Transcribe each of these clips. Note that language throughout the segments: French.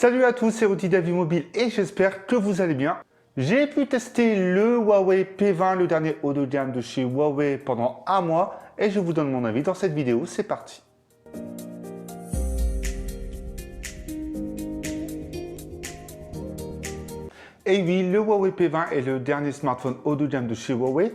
Salut à tous, c'est Rudy d'Avis Mobile et j'espère que vous allez bien. J'ai pu tester le Huawei P20, le dernier haut de gamme de chez Huawei pendant un mois et je vous donne mon avis dans cette vidéo, c'est parti. Et oui, le Huawei P20 est le dernier smartphone haut de gamme de chez Huawei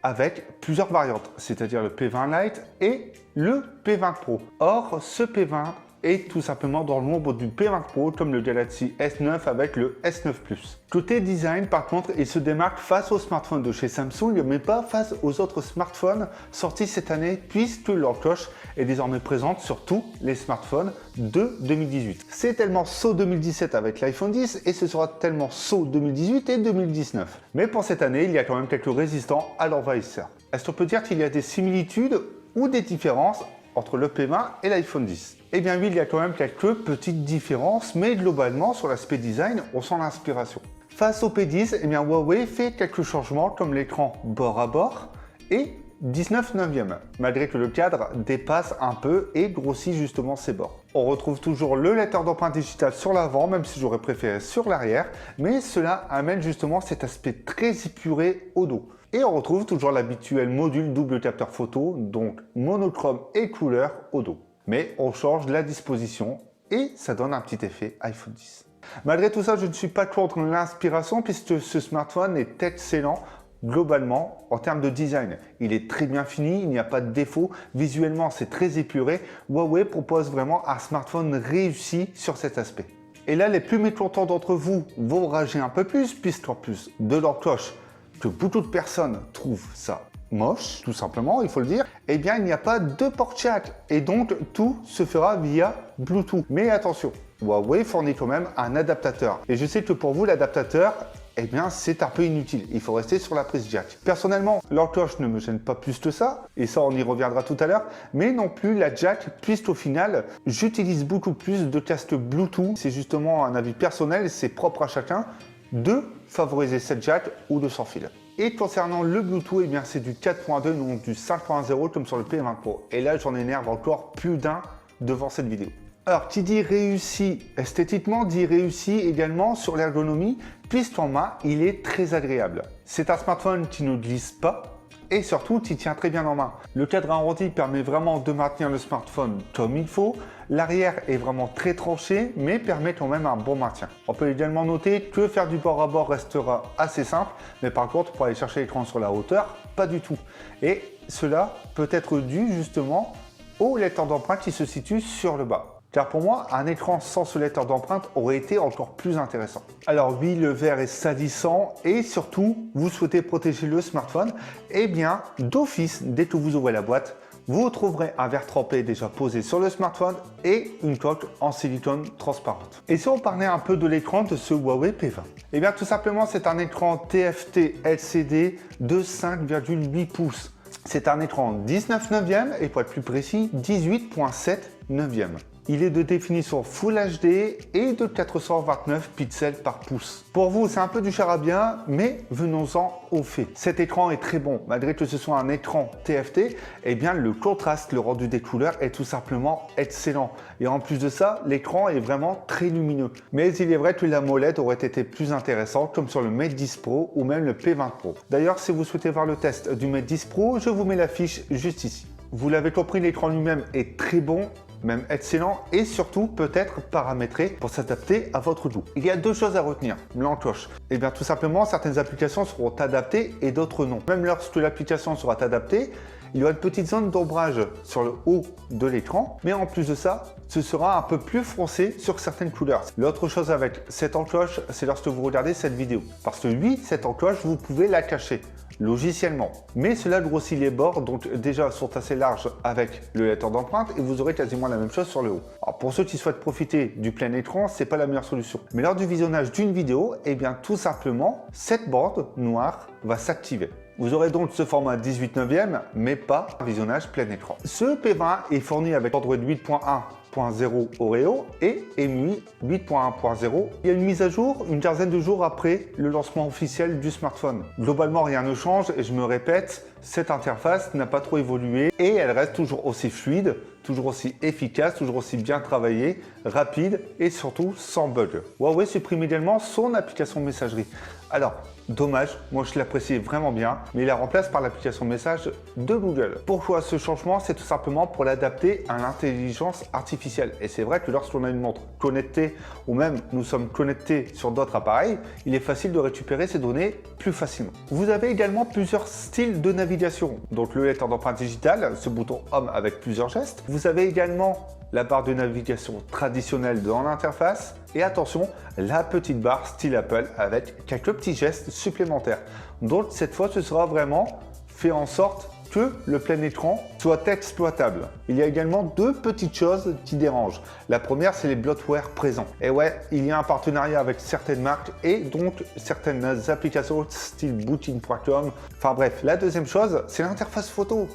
avec plusieurs variantes, c'est-à-dire le P20 Lite et le P20 Pro. Or, ce P20 est tout simplement dans l'ombre du P20 Pro comme le Galaxy S9 avec le S9 Plus. Côté design, par contre, il se démarque face aux smartphones de chez Samsung, mais pas face aux autres smartphones sortis cette année, puisque leur cloche est désormais présente sur tous les smartphones de 2018. C'est tellement saut 2017 avec l'iPhone 10 et ce sera tellement saut 2018 et 2019. Mais pour cette année, il y a quand même quelques résistants à l'envahisseur. Est-ce qu'on peut dire qu'il y a des similitudes ou des différences entre le P20 et l'iPhone 10? Eh bien oui, il y a quand même quelques petites différences, mais globalement, sur l'aspect design, on sent l'inspiration. Face au P10, eh bien, Huawei fait quelques changements comme l'écran bord à bord et 19/9, malgré que le cadre dépasse un peu et grossit justement ses bords. On retrouve toujours le lecteur d'empreintes digitales sur l'avant, même si j'aurais préféré sur l'arrière, mais cela amène justement cet aspect très épuré au dos. Et on retrouve toujours l'habituel module double capteur photo, donc monochrome et couleur au dos. Mais on change la disposition et ça donne un petit effet iPhone 10. Malgré tout ça, je ne suis pas contre l'inspiration puisque ce smartphone est excellent globalement en termes de design. Il est très bien fini, il n'y a pas de défaut, visuellement c'est très épuré. Huawei propose vraiment un smartphone réussi sur cet aspect. Et là, les plus mécontents d'entre vous vont rager un peu plus puisqu'en plus de leur cloche, que beaucoup de personnes trouvent ça moche, tout simplement, il faut le dire, eh bien il n'y a pas de port jack et donc tout se fera via Bluetooth. Mais attention, Huawei fournit quand même un adaptateur et je sais que pour vous l'adaptateur, eh bien c'est un peu inutile, il faut rester sur la prise jack. Personnellement, leur cloche ne me gêne pas plus que ça, et ça on y reviendra tout à l'heure, mais non plus la jack, puisqu'au final, j'utilise beaucoup plus de casques Bluetooth. C'est justement un avis personnel, c'est propre à chacun, de favoriser cette jack ou de sans fil. Et concernant le Bluetooth, eh bien c'est du 4.2, non du 5.0 comme sur le P20 Pro. Et là, j'en énerve encore plus d'un devant cette vidéo. Alors, qui dit réussi esthétiquement, dit réussi également sur l'ergonomie, puisqu'en main, il est très agréable. C'est un smartphone qui ne glisse pas et surtout, qui tient très bien en main. Le cadre arrondi permet vraiment de maintenir le smartphone comme il faut. L'arrière est vraiment très tranché, mais permet quand même un bon maintien. On peut également noter que faire du bord à bord restera assez simple, mais par contre, pour aller chercher l'écran sur la hauteur, pas du tout. Et cela peut être dû justement au lecteur d'empreintes qui se situe sur le bas. Car pour moi, un écran sans ce lecteur d'empreintes aurait été encore plus intéressant. Alors oui, le verre est salissant et surtout, vous souhaitez protéger le smartphone, eh bien, d'office, dès que vous ouvrez la boîte, vous trouverez un verre trempé déjà posé sur le smartphone et une coque en silicone transparente. Et si on parlait un peu de l'écran de ce Huawei P20? Eh bien, tout simplement, c'est un écran TFT LCD de 5,8 pouces. C'est un écran 19/9 et pour être plus précis, 18.7/9. Il est de définition Full HD et de 429 pixels par pouce. Pour vous, c'est un peu du charabia, mais venons-en aux faits. Cet écran est très bon. Malgré que ce soit un écran TFT, eh bien le contraste, le rendu des couleurs est tout simplement excellent. Et en plus de ça, l'écran est vraiment très lumineux. Mais il est vrai que la molette aurait été plus intéressante, comme sur le Mate 10 Pro ou même le P20 Pro. D'ailleurs, si vous souhaitez voir le test du Mate 10 Pro, je vous mets la fiche juste ici. Vous l'avez compris, l'écran lui-même est très bon, même excellent et surtout peut-être paramétré pour s'adapter à votre goût. Il y a deux choses à retenir, l'encoche. Et bien tout simplement, certaines applications seront adaptées et d'autres non. Même lorsque l'application sera adaptée, il y aura une petite zone d'ombrage sur le haut de l'écran, mais en plus de ça, ce sera un peu plus foncé sur certaines couleurs. L'autre chose avec cette encoche, c'est lorsque vous regardez cette vidéo. Parce que oui, cette encoche, vous pouvez la cacher logiciellement, mais cela grossit les bords, donc déjà sont assez larges avec le lecteur d'empreintes et vous aurez quasiment la même chose sur le haut. Alors pour ceux qui souhaitent profiter du plein écran, c'est pas la meilleure solution. Mais lors du visionnage d'une vidéo, eh bien tout simplement, cette bande noire va s'activer. Vous aurez donc ce format 18/9, mais pas un visionnage plein écran. Ce P20 est fourni avec Android 8.1 8.0 Oreo et EMUI 8.1.0. Il y a une mise à jour une quinzaine de jours après le lancement officiel du smartphone. Globalement, rien ne change et je me répète, cette interface n'a pas trop évolué et elle reste toujours aussi fluide, toujours aussi efficace, toujours aussi bien travaillée, rapide et surtout sans bug. Huawei supprime également son application messagerie. Alors, dommage, moi je l'apprécie vraiment bien, mais il la remplace par l'application message de Google. Pourquoi ce changement? C'est tout simplement pour l'adapter à l'intelligence artificielle. Et c'est vrai que lorsqu'on a une montre connectée, ou même nous sommes connectés sur d'autres appareils, il est facile de récupérer ces données plus facilement. Vous avez également plusieurs styles de navigation. Donc le lecteur d'empreintes digitales, ce bouton Home avec plusieurs gestes. Vous avez également la barre de navigation traditionnelle dans l'interface et attention, la petite barre style Apple avec quelques petits gestes supplémentaires. Donc cette fois, ce sera vraiment fait en sorte que le plein écran soit exploitable. Il y a également deux petites choses qui dérangent. La première, c'est les bloatware présents. Et ouais, il y a un partenariat avec certaines marques et donc certaines applications style booking.com. Enfin bref, la deuxième chose, c'est l'interface photo.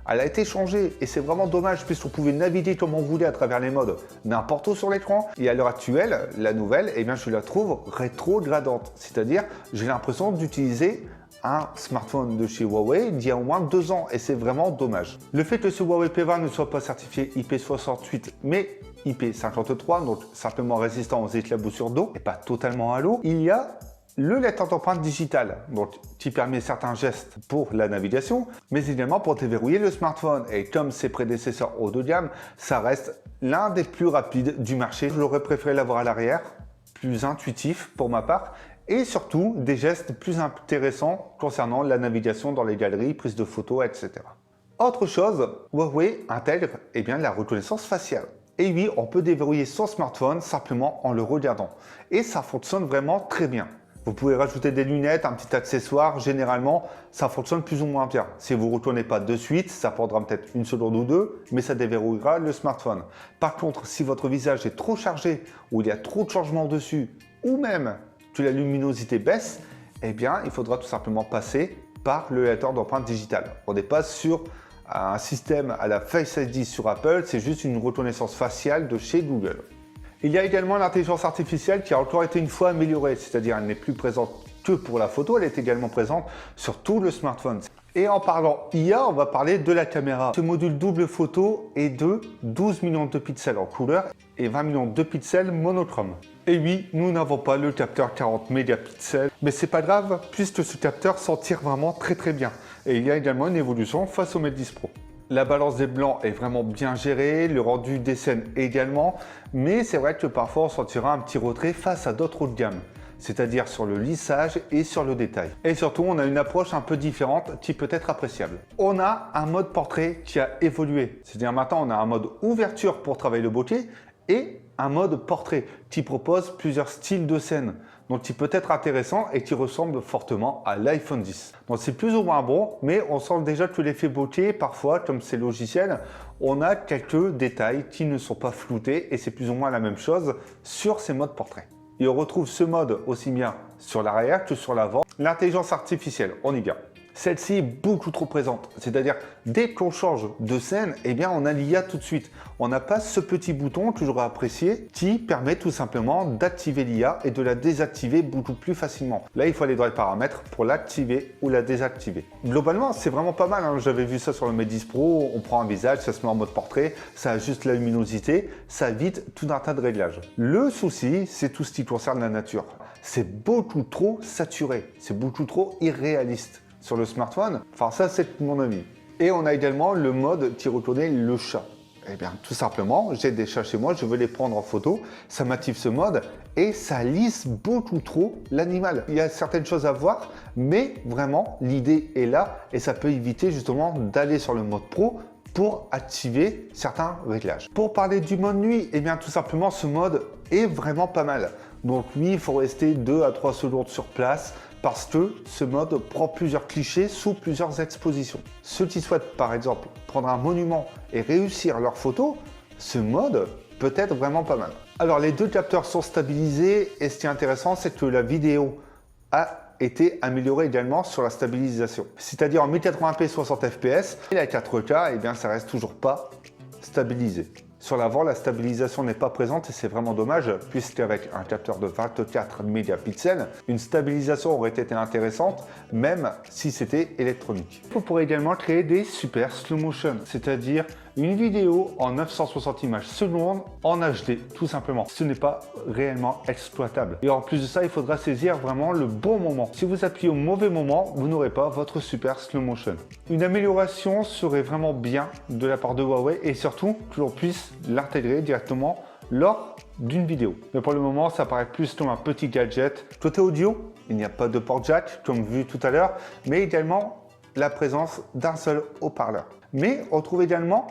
Elle a été changée et c'est vraiment dommage puisqu'on pouvait naviguer comme on voulait à travers les modes n'importe où sur l'écran. Et à l'heure actuelle, la nouvelle, eh bien, je la trouve rétrogradante. C'est-à-dire, j'ai l'impression d'utiliser un smartphone de chez Huawei d'il y a au moins 2 ans et c'est vraiment dommage. Le fait que ce Huawei P20 ne soit pas certifié IP68 mais IP53, donc simplement résistant aux éclaboussures d'eau et pas totalement à l'eau, il y a le lecteur d'empreintes digitales, donc qui permet certains gestes pour la navigation, mais également pour déverrouiller le smartphone. Et comme ses prédécesseurs haut de gamme, ça reste l'un des plus rapides du marché. J'aurais préféré l'avoir à l'arrière, plus intuitif pour ma part, et surtout des gestes plus intéressants concernant la navigation dans les galeries, prise de photos, etc. Autre chose, Huawei intègre la reconnaissance faciale. Et oui, on peut déverrouiller son smartphone simplement en le regardant. Et ça fonctionne vraiment très bien. Vous pouvez rajouter des lunettes, un petit accessoire. Généralement, ça fonctionne plus ou moins bien. Si vous ne retournez pas de suite, ça prendra peut-être 1 seconde ou 2, mais ça déverrouillera le smartphone. Par contre, si votre visage est trop chargé, ou il y a trop de changements dessus, ou même que la luminosité baisse, eh bien, il faudra tout simplement passer par le lecteur d'empreintes digitales. On n'est pas sur un système à la Face ID sur Apple, c'est juste une reconnaissance faciale de chez Google. Il y a également l'intelligence artificielle qui a encore été une fois améliorée, c'est-à-dire elle n'est plus présente que pour la photo, elle est également présente sur tout le smartphone. Et en parlant IA, on va parler de la caméra. Ce module double photo est de 12 millions de pixels en couleur et 20 millions de pixels monochrome. Et oui, nous n'avons pas le capteur 40 mégapixels, mais c'est pas grave puisque ce capteur s'en tire vraiment très bien. Et il y a également une évolution face au Mate 10 Pro. La balance des blancs est vraiment bien gérée, le rendu des scènes également, mais c'est vrai que parfois on sentira un petit retrait face à d'autres hauts de gamme, c'est-à-dire sur le lissage et sur le détail. Et surtout, on a une approche un peu différente qui peut être appréciable. On a un mode portrait qui a évolué, c'est-à-dire maintenant on a un mode ouverture pour travailler le bokeh et un mode portrait qui propose plusieurs styles de scène, donc qui peut être intéressant et qui ressemble fortement à l'iPhone 10. Donc c'est plus ou moins bon, mais on sent déjà que l'effet bokeh, parfois, comme c'est logiciel, on a quelques détails qui ne sont pas floutés et c'est plus ou moins la même chose sur ces modes portrait. Et on retrouve ce mode aussi bien sur l'arrière que sur l'avant. L'intelligence artificielle, on y vient. Celle-ci est beaucoup trop présente, c'est-à-dire dès qu'on change de scène, eh bien on a l'IA tout de suite. On n'a pas ce petit bouton que j'aurais apprécié qui permet tout simplement d'activer l'IA et de la désactiver beaucoup plus facilement. Là, il faut aller dans les paramètres pour l'activer ou la désactiver. Globalement, c'est vraiment pas mal, hein. J'avais vu ça sur le Mate 10 Pro, on prend un visage, ça se met en mode portrait, ça ajuste la luminosité, ça évite tout un tas de réglages. Le souci, c'est tout ce qui concerne la nature. C'est beaucoup trop saturé, c'est beaucoup trop irréaliste sur le smartphone. Enfin, ça, c'est mon avis. Et on a également le mode qui reconnaît le chat. Eh bien, tout simplement, j'ai des chats chez moi, je veux les prendre en photo, ça m'active ce mode et ça lisse beaucoup trop l'animal. Il y a certaines choses à voir, mais vraiment, l'idée est là et ça peut éviter justement d'aller sur le mode pro pour activer certains réglages. Pour parler du mode nuit, eh bien, tout simplement, ce mode est vraiment pas mal. Donc oui, il faut rester 2 à 3 secondes sur place, parce que ce mode prend plusieurs clichés sous plusieurs expositions. Ceux qui souhaitent par exemple prendre un monument et réussir leur photo, ce mode peut être vraiment pas mal. Alors les deux capteurs sont stabilisés et ce qui est intéressant, c'est que la vidéo a été améliorée également sur la stabilisation. C'est-à-dire en 1080p 60 fps et la 4K, eh bien ça reste toujours pas stabilisé. Sur l'avant, la stabilisation n'est pas présente et c'est vraiment dommage puisqu'avec un capteur de 24 mégapixels, une stabilisation aurait été intéressante même si c'était électronique. Vous pourrez également créer des super slow motion, c'est-à-dire une vidéo en 960 images secondes en HD, tout simplement. Ce n'est pas réellement exploitable. Et en plus de ça, il faudra saisir vraiment le bon moment. Si vous appuyez au mauvais moment, vous n'aurez pas votre super slow motion. Une amélioration serait vraiment bien de la part de Huawei et surtout que l'on puisse l'intégrer directement lors d'une vidéo. Mais pour le moment, ça paraît plus comme un petit gadget. Côté audio, il n'y a pas de port jack comme vu tout à l'heure, mais également la présence d'un seul haut-parleur. Mais on trouve également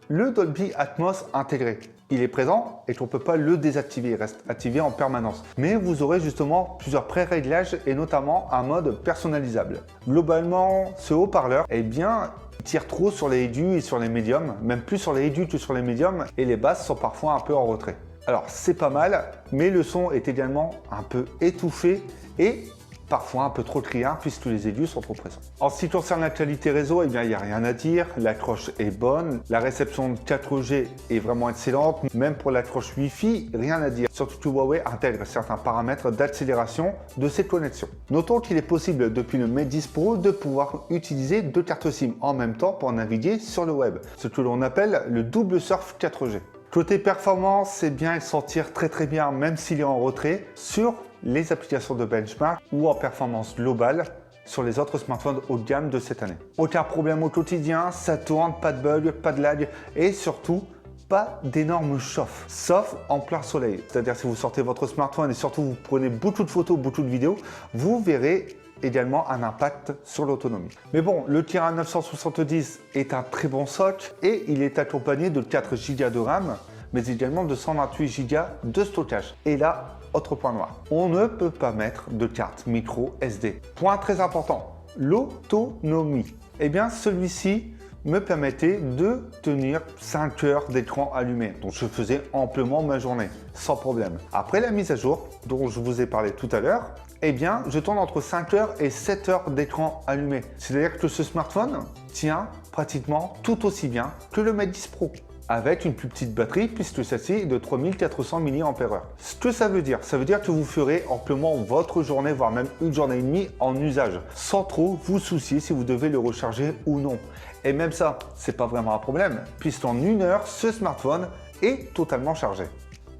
le Dolby Atmos intégré. Il est présent et qu'on ne peut pas le désactiver, il reste activé en permanence. Mais vous aurez justement plusieurs pré-réglages et notamment un mode personnalisable. Globalement, ce haut-parleur, eh bien, il tire trop sur les aigus et sur les médiums, même plus sur les aigus que sur les médiums, et les basses sont parfois un peu en retrait. Alors c'est pas mal, mais le son est également un peu étouffé et parfois un peu trop criard puisque les aigus sont trop présents. En ce qui concerne la qualité réseau, eh bien, il n'y a rien à dire. L'accroche est bonne, la réception 4G est vraiment excellente, même pour l'accroche Wi-Fi, rien à dire. Surtout que Huawei intègre certains paramètres d'accélération de ses connexions. Notons qu'il est possible depuis le Mate 10 Pro de pouvoir utiliser deux cartes SIM en même temps pour naviguer sur le web, ce que l'on appelle le double surf 4G. Côté performance, c'est bien, il s'en tire très bien, même s'il est en retrait, sur les applications de benchmark ou en performance globale sur les autres smartphones haut de gamme de cette année. Aucun problème au quotidien, ça tourne, pas de bug, pas de lag et surtout pas d'énormes chauffe, sauf en plein soleil. C'est-à-dire si vous sortez votre smartphone et surtout vous prenez beaucoup de photos, beaucoup de vidéos, vous verrez également un impact sur l'autonomie. Mais bon, le Kirin 970 est un très bon socle et il est accompagné de 4 Go de RAM, mais également de 128 Go de stockage. Et là, autre point noir, on ne peut pas mettre de carte micro SD. Point très important, l'autonomie. Eh bien, celui-ci me permettait de tenir 5 heures d'écran allumé. Donc je faisais amplement ma journée, sans problème. Après la mise à jour, dont je vous ai parlé tout à l'heure, eh bien, je tourne entre 5 heures et 7 heures d'écran allumé. C'est-à-dire que ce smartphone tient pratiquement tout aussi bien que le Mate 10 Pro, avec une plus petite batterie puisque celle-ci est de 3400 mAh. Ce que ça veut dire que vous ferez amplement votre journée, voire même une journée et demie en usage, sans trop vous soucier si vous devez le recharger ou non. Et même ça, c'est pas vraiment un problème, puisqu'en une heure, ce smartphone est totalement chargé.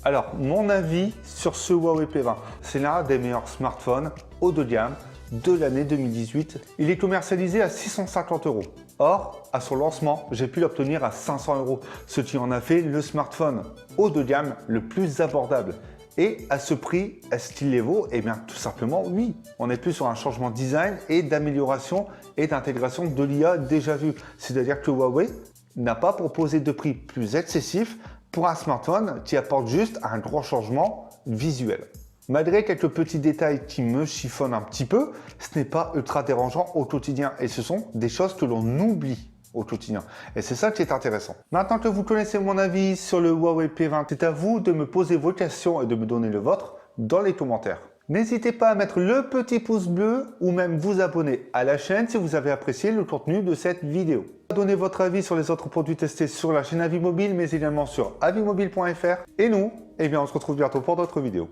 Alors, mon avis sur ce Huawei P20, c'est l'un des meilleurs smartphones haut de gamme de l'année 2018. Il est commercialisé à 650 €. Or, à son lancement, j'ai pu l'obtenir à 500 €, ce qui en a fait le smartphone haut de gamme le plus abordable. Et à ce prix, est-ce qu'il les vaut? Eh bien, tout simplement, oui. On est plus sur un changement de design et d'amélioration et d'intégration de l'IA déjà vu. C'est-à-dire que Huawei n'a pas proposé de prix plus excessif pour un smartphone qui apporte juste un grand changement visuel. Malgré quelques petits détails qui me chiffonnent un petit peu, ce n'est pas ultra dérangeant au quotidien et ce sont des choses que l'on oublie au quotidien. Et c'est ça qui est intéressant. Maintenant que vous connaissez mon avis sur le Huawei P20, c'est à vous de me poser vos questions et de me donner le vôtre dans les commentaires. N'hésitez pas à mettre le petit pouce bleu ou même vous abonner à la chaîne si vous avez apprécié le contenu de cette vidéo. Donnez votre avis sur les autres produits testés sur la chaîne Avimobile, mais également sur avimobile.fr. Et nous, eh bien, on se retrouve bientôt pour d'autres vidéos.